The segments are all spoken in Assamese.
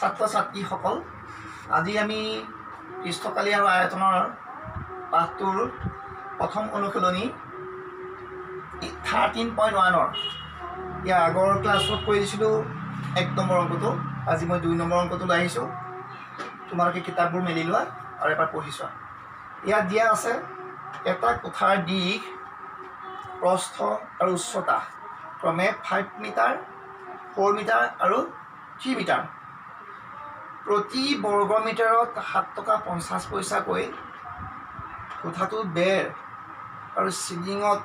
ছাত্ৰ ছাত্ৰীসকল, আজি আমি পৃষ্ঠকালি আৰু আয়তনৰ পাঠটোৰ প্ৰথম অনুশীলনী 13.1 ইয়াৰ আগৰ ক্লাছত কৈ দিছিলোঁ 1 নম্বৰ অংকটো। আজি মই 2 নম্বৰ অংকটো লৈ আহিছোঁ। তোমালোকে কিতাপবোৰ মেলি লোৱা আৰু এবাৰ পঢ়ি চোৱা। ইয়াত দিয়া আছে এটা কোঠাৰ দিশ, প্ৰস্থ আৰু উচ্চতা ক্ৰমে 5 মিটাৰ, 4 মিটাৰ আৰু 3 মিটাৰ। প্ৰতি বৰ্গ মিটাৰত 7 টকা 50 পইচাকৈ কোঠাটোৰ বেৰ আৰু চিলিঙত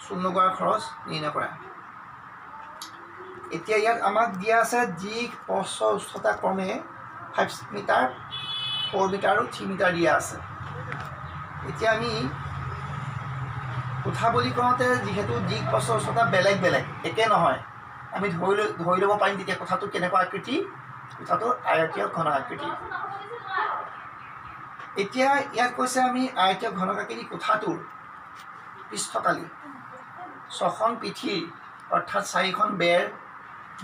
চূণ লগোৱাৰ খৰচ নিৰ্ণয় কৰা। এতিয়া ইয়াত আমাক দিয়া আছে দিশ, প্ৰস্থ, উচ্চতা ক্ৰমে 5 মিটাৰ, 4 মিটাৰ আৰু 3 মিটাৰ দিয়া আছে। এতিয়া আমি কোঠা বুলি কওঁতে যিহেতু দিশ, প্ৰস্থ, উচ্চতা বেলেগ বেলেগ, একে নহয়, আমি ধৰি ল'ব পাৰিম তেতিয়া কোঠাটো কেনেকুৱা আকৃতি। কোঠাটো আয়তীয় ঘন আকৃতি। এতিয়া ইয়াত কৈছে আমি আয়তীয় ঘন আকৃতি কোঠাটোৰ পৃষ্ঠকালি 6খন পিঠিৰ অৰ্থাৎ 4খন বেৰ,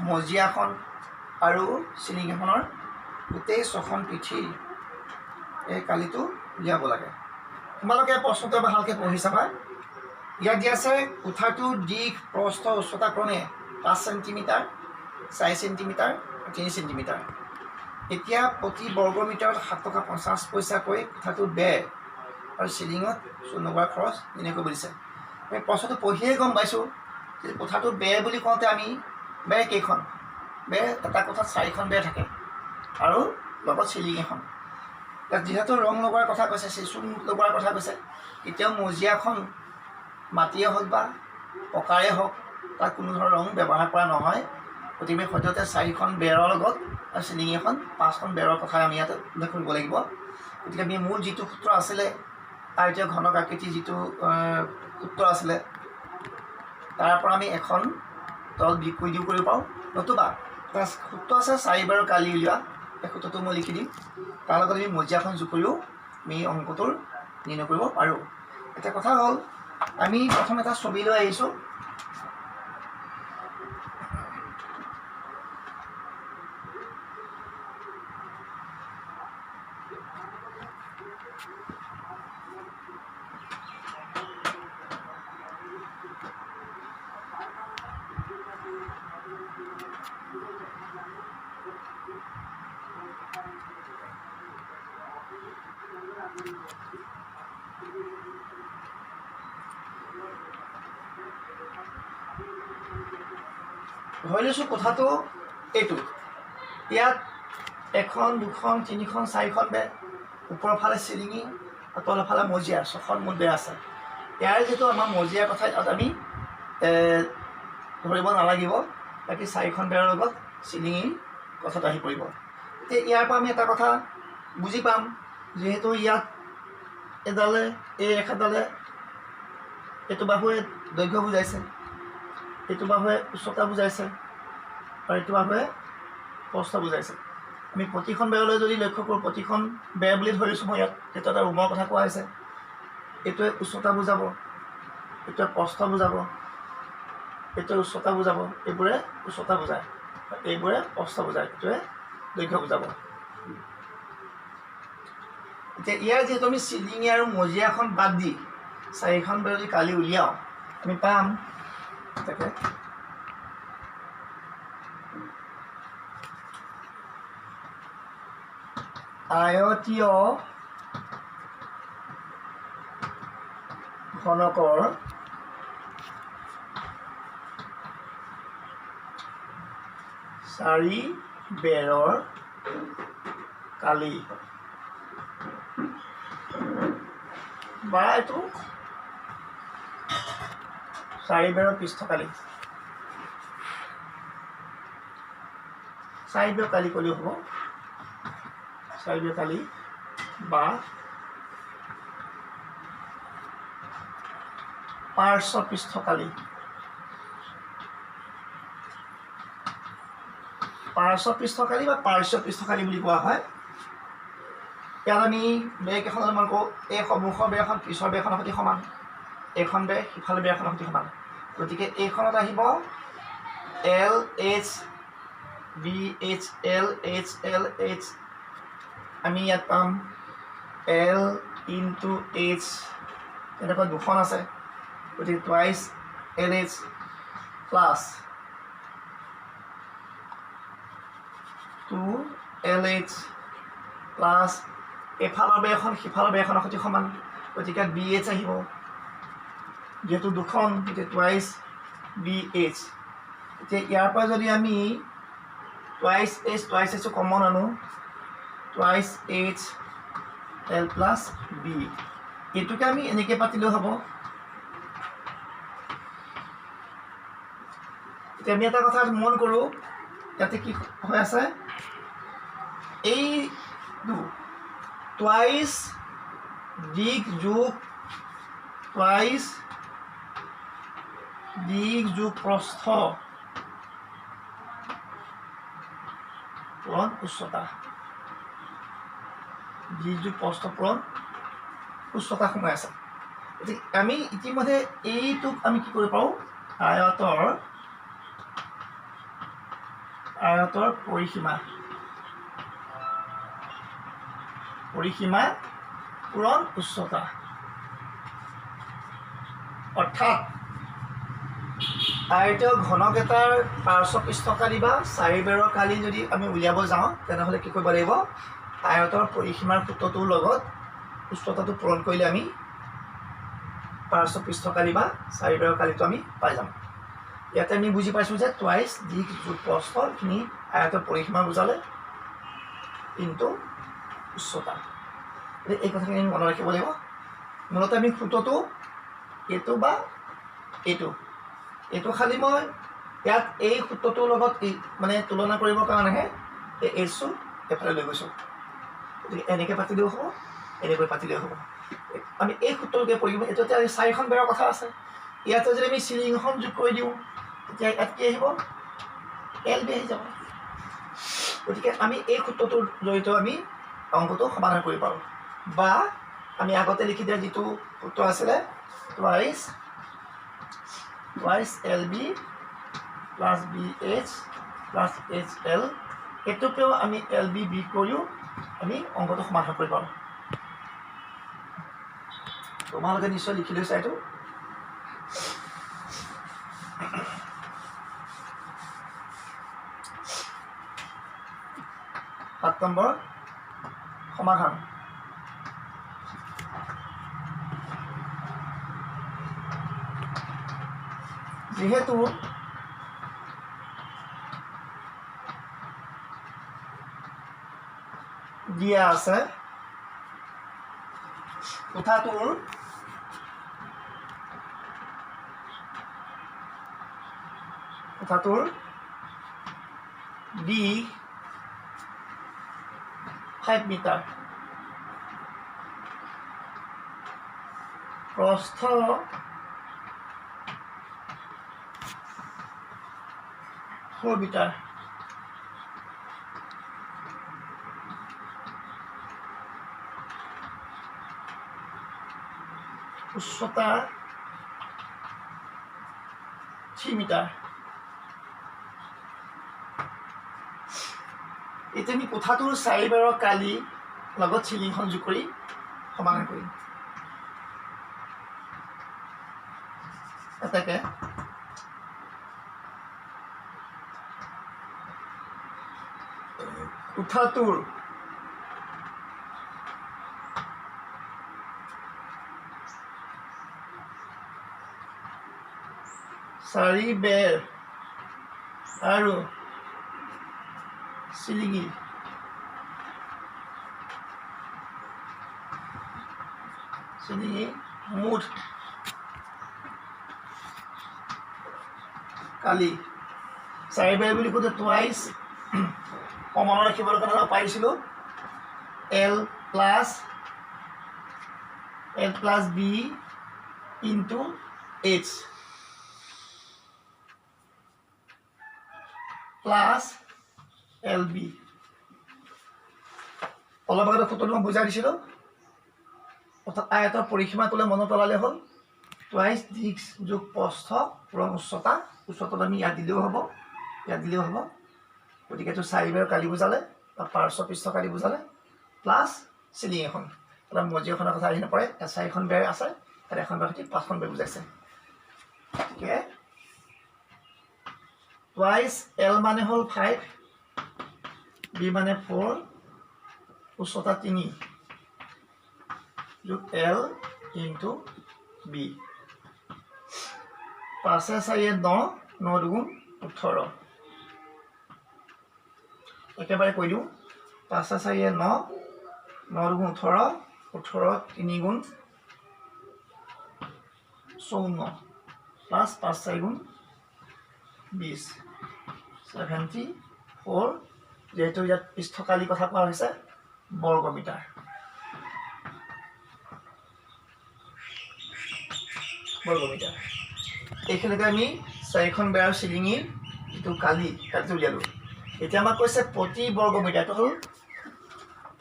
মজিয়াখন আৰু চিলিং এখনৰ গোটেই 6খন পিঠিৰ এই কালিটো উলিয়াব লাগে। তোমালোকে প্ৰশ্নটো ভালকৈ পঢ়ি চাবা। ইয়াত দিয়া আছে কোঠাটোৰ দিশ, প্ৰস্থ, উচ্চতা ক্ৰমে 5 চেণ্টিমিটাৰ, 4 চেণ্টিমিটাৰ, 3 চেণ্টিমিটাৰ। এতিয়া প্ৰতি বৰ্গ মিটাৰত 7 টকা 50 পইচাকৈ কোঠাটোৰ বেৰ আৰু চিলিঙত চূণ লগোৱাৰ খৰচ নিৰ্ণয় কৰিব দিছে। আমি প্ৰশ্নটো পঢ়িয়ে গম পাইছোঁ যে কোঠাটোৰ বেৰ বুলি কওঁতে আমি বেৰ কেইখন? বেৰ এটা কোঠাত 4খন বেৰ থাকে আৰু লগত চিলিং এখন। ইয়াত যিহেতু ৰং লগোৱাৰ কথা কৈছে, চূণ লগোৱাৰ কথা কৈছে, কেতিয়াও মজিয়াখন মাটিয়ে হওক বা পকাৰে হওক তাত কোনো ধৰণৰ ৰং ব্যৱহাৰ কৰা নহয়। গতিকে সদ্যহতে 4খন বেৰৰ লগত আৰু চিলিং এখন 5খন বেৰৰ কথা আমি ইয়াত উল্লেখ কৰিব লাগিব। গতিকে আমি মূল যিটো সূত্ৰ আছিলে, আয়তীয় ঘনক আকৃতি যিটো সূত্ৰ আছিলে, তাৰ পৰা আমি এখন তল বিপৰীত কৰিব পাৰোঁ। নতুবা এটা সূত্ৰ আছে 4 বাৰৰ কালি উলিওৱা, এই সূত্ৰটো মই লিখি দিম। তাৰ লগত আমি মজিয়াখন যোগ কৰিও আমি অংকটোৰ নিৰ্ণয় কৰিব পাৰোঁ। এতিয়া কথা হ'ল, আমি প্ৰথম এটা ছবি লৈ আহিছোঁ। ধৰি লৈছোঁ কোঠাটো এইটো। ইয়াত 1খন, 2খন, 3খন, 4খন বেৰ, ওপৰৰ ফালে চিলিঙি আৰু তলৰ ফালে মজিয়া, 6খন মুঠ বেৰ আছে। ইয়াৰ যিটো আমাৰ মজিয়াৰ কথা তাত আমি ধৰিব নালাগিব, বাকী 4খন বেৰৰ লগত চিলিঙিৰ কথাটো আহি পৰিব। এতিয়া ইয়াৰ পৰা আমি এটা কথা বুজি পাম, যিহেতু ইয়াত এডালে এই ৰেখাডালে এইটো বাহুৱে দৈৰ্ঘ্য বুজাইছে, এইটো বাহুৱে উচ্চতা বুজাইছে আৰু এইটো বাহুৱে প্ৰস্থ বুজাইছে। আমি প্ৰতিখন বেৰলৈ যদি লক্ষ্য কৰোঁ, প্ৰতিখন বেৰ বুলি ধৰিছোঁ মই ইয়াত, সেইটো এটা ৰুমৰ কথা কোৱা হৈছে। এইটোৱে উচ্চতা বুজাব, এইটোৱে প্ৰস্থ বুজাব, এইটোৱে উচ্চতা বুজাব, এইবোৰে উচ্চতা বুজায়, এইবোৰে প্ৰস্থ বুজায়, এইটোৱে দৈৰ্ঘ্য বুজাব। এতিয়া ইয়াৰ যিহেতু আমি চিলিঙি আৰু মজিয়াখন বাদ দি 4খন বেৰ যদি কালি উলিয়াওঁ, আমি পাম তাকে আয়তীয় ঘনকৰ 4 বেৰৰ কালি বা এইটো 4 বেৰৰ পৃষ্ঠকালি, 4 বেৰ কালি ক'লেও হ'ব। 4 বেৰ কালি বা পাৰ্শ্ব পৃষ্ঠকালি। পাৰ্শ্ব পৃষ্ঠকালি বা পাৰ্শ্ব পৃষ্ঠকালি বুলি কোৱা হয়। ইয়াত আমি বেৰকেইখন অনুমান কৰোঁ, এই সন্মুখৰ বেৰখন পিছৰ বেৰখনৰ সৈতে সমান, এইখন বেৰ সিফালে বেৰখনৰ সৈতে সমান। গতিকে এইখনত আহিব LH B H L H আমি ইয়াত পাম এল ইনটু এইচ এনেকুৱা দুখন আছে গতিকে twice L H plus 2LH plus এফালৰ বেৰখন সিফালৰ বেৰখনৰ সৈতে সমান গতিকে BH আহিব যেহেতু দুখন গতিকে টুৱাইচ BH এতিয়া ইয়াৰ পৰা যদি আমি টুৱাইচ H কমন আনো twice H L plus B এইটোকে আমি এনেকৈ পাতিলেও হ'ব এতিয়া আমি এটা কথা মন কৰোঁ ইয়াতে কি হৈ আছে এই টুৱাইচ দিগ যোগ টুৱাইচ দিগ যোগ প্ৰস্থ পূৰণ উচ্চতা দিগ যোগ প্ৰস্থ পূৰণ উচ্চতা সোমাই আছে গতিকে আমি ইতিমধ্যে এইটোক আমি কি কৰিব পাৰোঁ আয়তৰ পৰিসীমা পূৰণ উচ্চতা অৰ্থাৎ আয়তীয় ঘনক এটাৰ পাৰ্শ্ব পৃষ্ঠকালি বা চাৰিবেৰৰ কালি যদি আমি উলিয়াব যাওঁ তেনেহ'লে কি কৰিব লাগিব আয়তৰ পৰিসীমাৰ সূত্ৰটোৰ লগত উচ্চতাটো পূৰণ কৰিলে আমি পাৰ্শ্ব পৃষ্ঠকালি বা চাৰিবেৰৰ কালিটো আমি পাই যাম ইয়াতে আমি বুজি পাইছোঁ যে টুৱাইচ দিগ যোগ প্ৰস্থ এইখিনি আয়তৰ পৰিসীমা বুজালে কিন্তু উচ্চতা এই কথাখিনি আমি মনত ৰাখিব লাগিব মূলতে আমি সূত্ৰটো এইটো বা এইটো খালি মই ইয়াত এই সূত্ৰটোৰ লগত মানে তুলনা কৰিবৰ কাৰণেহে এই এইচটো এফালে লৈ গৈছোঁ গতিকে এনেকৈ পাতিলেও হ'ব এনেকৈ পাতিলেও হ'ব আমি এই সূত্ৰটোকে পঢ়িম এইটো এতিয়া চাৰিখন বেৰৰ কথা আছে ইয়াতে যদি আমি চিলিংখন যোগ কৰি দিওঁ তেতিয়া ইয়াত কি আহিব LB আহি যাব গতিকে আমি এই সূত্ৰটোৰ জৰিয়তে আমি অংকটো সমাধান কৰিব পাৰোঁ বা আমি আগতে লিখি দিয়া যিটো সূত্ৰ আছিলে twice LB plus BH plus HL এইটোকেও আমি LB B কৰিও আমি অংকটো সমাধান কৰিব পাৰোঁ তোমালোকে নিশ্চয় লিখি লৈছা এইটো 7 নম্বৰ সমাধান যেহেতু দিয়া আছে কোঠাটোৰ দিগ 5 মিটাৰ প্ৰস্থ 4 মিটাৰ উচ্চতা 3 মিটাৰ এতিয়া আমি কোঠাটোৰ চাৰিবেৰৰ কালি লগত চিলিংখন যোগ কৰি সমাধান কৰিম এটাকে কোঠাটোৰ চাৰি বেৰ আৰু চিলিঙি মুঠ কালি চাৰি বেৰ বুলি কওঁতে টুৱাইচ মনত ৰাখিবলৈ কাৰণে পাৰিছিলোঁ L plus B into H plus LB অলপ আগতে সূত্ৰটো মই বুজাই দিছিলোঁ অৰ্থাৎ আয়তৰ পৰিসীমাটোলৈ মনত পেলালে হ'ল টুৱাইচ দিগ যোগ প্ৰস্থ পূৰণ উচ্চতাটো আমি ইয়াত দিলেও হ'ব গতিকে এইটো 4 বেৰ কালি বুজালে বা পাৰ্শ্ব পৃষ্ঠ কালি বুজালে প্লাছ চিলিং এখন এটা মজিয়া এখনৰ কথা আহি নপৰে 4খন বেৰ আছে আৰু এখন বেৰ সৈতে 5খন বেৰ বুজাইছে গতিকে টুৱাইচ এল মানে হ'ল 5 বি মানে 4 উচ্চতা 3 যোগ এল ইনটু বি 5 4 9 9 দুগুণ 18 একেবাৰে কৈ দিওঁ 5 4 9 9 দুগুণ 18 18 3 গুণ 54 প্লাছ 5 4 গুণ 20 74 যেহেতু ইয়াত পৃষ্ঠকালি কথা কোৱা হৈছে বৰ্গমিটাৰ এইখিনিতে আমি 4খন বেৰৰ চিলিঙিৰ যিটো কালিটো উলিয়ালোঁ এতিয়া আমাক কৈছে প্ৰতি বৰ্গমিটাৰটো হ'ল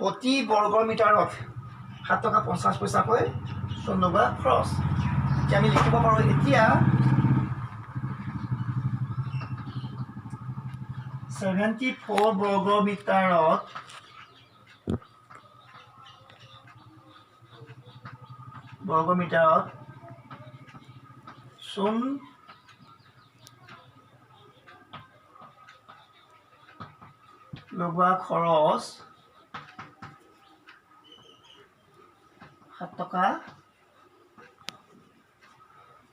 প্ৰতি বৰ্গমিটাৰত 7 টকা 50 পইচাকৈ চন্দুবা খৰচ এতিয়া আমি লিখিব পাৰোঁ এতিয়া 74 বৰ্গমিটাৰত চূণ লগোৱা খৰচ 7 টকা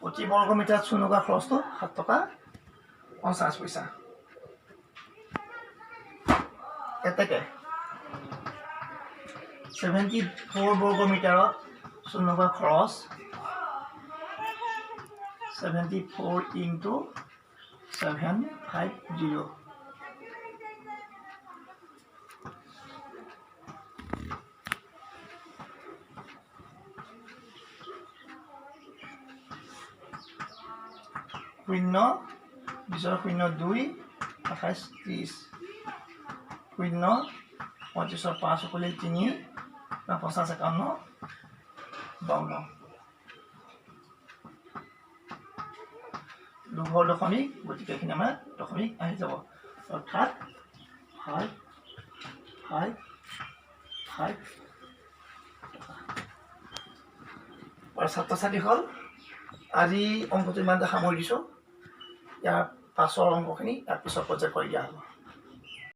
প্ৰতি বৰ্গমিটাৰত চূণ লগোৱা খৰচটো 7 টকা 50 পইচা এতেকে 74 বৰ্গমিটাৰত চূণ লগোৱা খৰচ 74 ইনটু 750 শূন্য 0.02 28 30 শূন্য 35 5 সকলে 3 50 51 52 দুঘৰ দশমিক গতিকে এইখিনি আমাৰ দশমিক আহি যাব অৰ্থাৎ 5 5 5 আৰু ছাত্ৰ-ছাত্ৰীসকল আজি অংকটো ইমানতে সামৰি দিছোঁ ইয়াৰ পাছৰ অংকখিনি ইয়াৰ পিছত পৰ্যায় কৰি দিয়া হ'ব